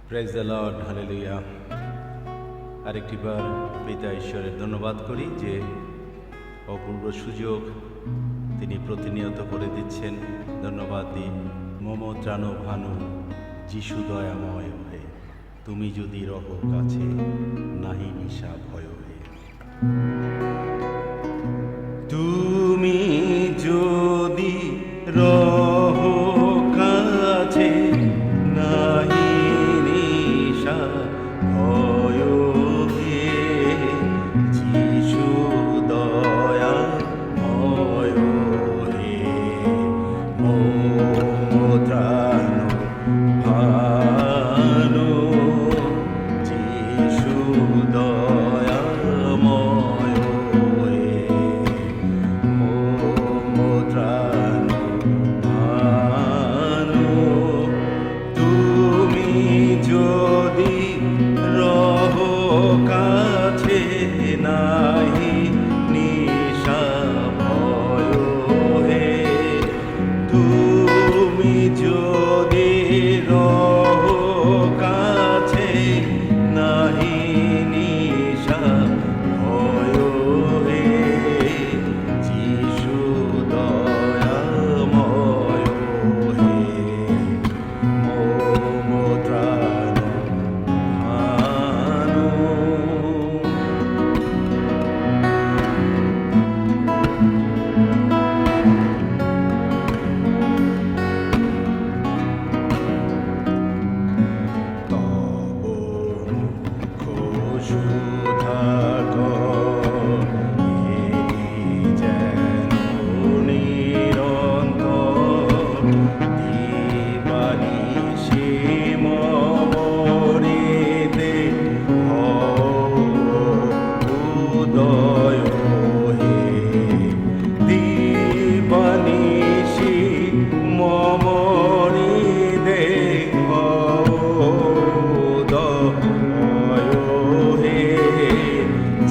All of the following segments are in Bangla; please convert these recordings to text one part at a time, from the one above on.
Praise the Lord, hallelujah. আরেকটিবার পিতা ঈশ্বরের ধন্যবাদ করি যে অপূর্ব সুযোগ তিনি প্রতিনিয়ত করে দিচ্ছেন। ধন্যবাদ দিই। মম ত্রাণ ভানু যিশু দয়াময় হয়ে, তুমি যদি রহ কাছে, নাহি নিশা ভয় হয়ে। তুমি যদি রহ কাছে, নাহি নিশা ভয় হে। যিশু দয়াময় হে, মম ত্রাণ ভানু যিশু দয়াময় হে, মম ত্রাণ ভানু। তুমি যদি রহ কাছে, নাহি নিশা ভয় হে। তুমি যদি রহ কাছে, নাহি নিশা ভয় হে। যিশু দয়াময় হে, মম ত্রাণ ভানু। তব মুখ সুধাকর, এই যেন নিরন্তর। দিবানিশি মম হৃদে হও উদয় হে। দিবানিশি মম হৃদে হও উদয় হে।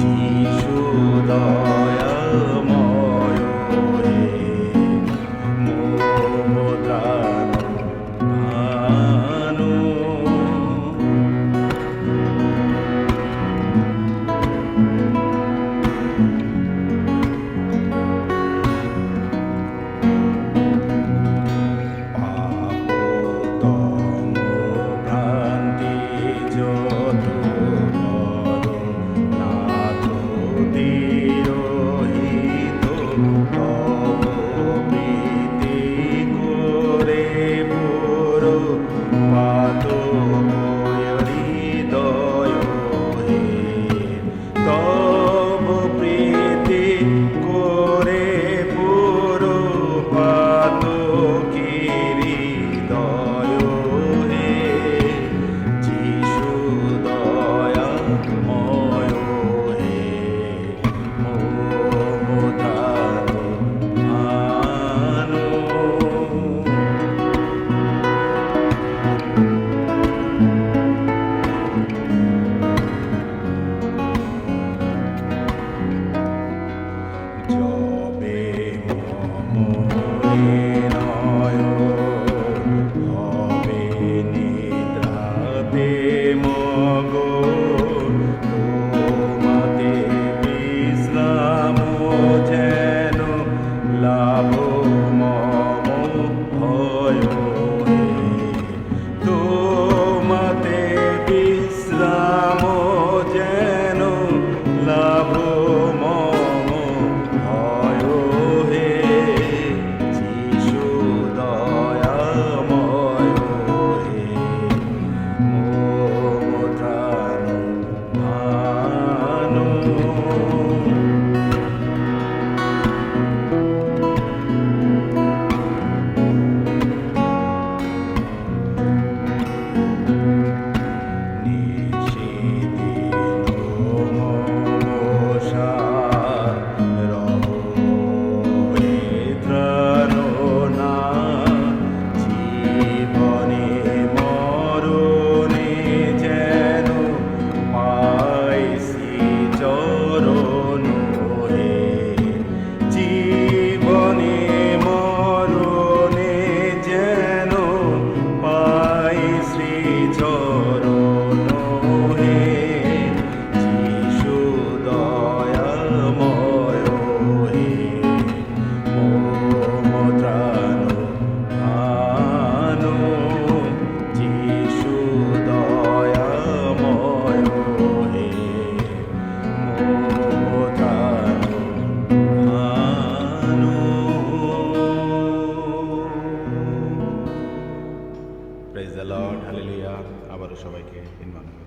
যিশু দয়াময় হে, মম ত্রাণ ভানু। পাপতম ভ্রান্তি যত বড়, নাথ তিরোহিত তব প্রীতি করে পুরো পাত হৃদয় হে। তব প্রীতি করে পুরো পাত হৃদয় হে। যিশু দয়াময় হে, মম ত্রাণ ভানু। যবে মম নয়ন হবে নিদ্রাতে মগন, তোমাতে বিশ্রাম যেন লাভ মম ভয় হে। তোমাতে বিশ্রাম যেন লাভ মম ভয় হে। যিশু দয়াময় হে, মম ত্রাণ সবাইকে ইনভান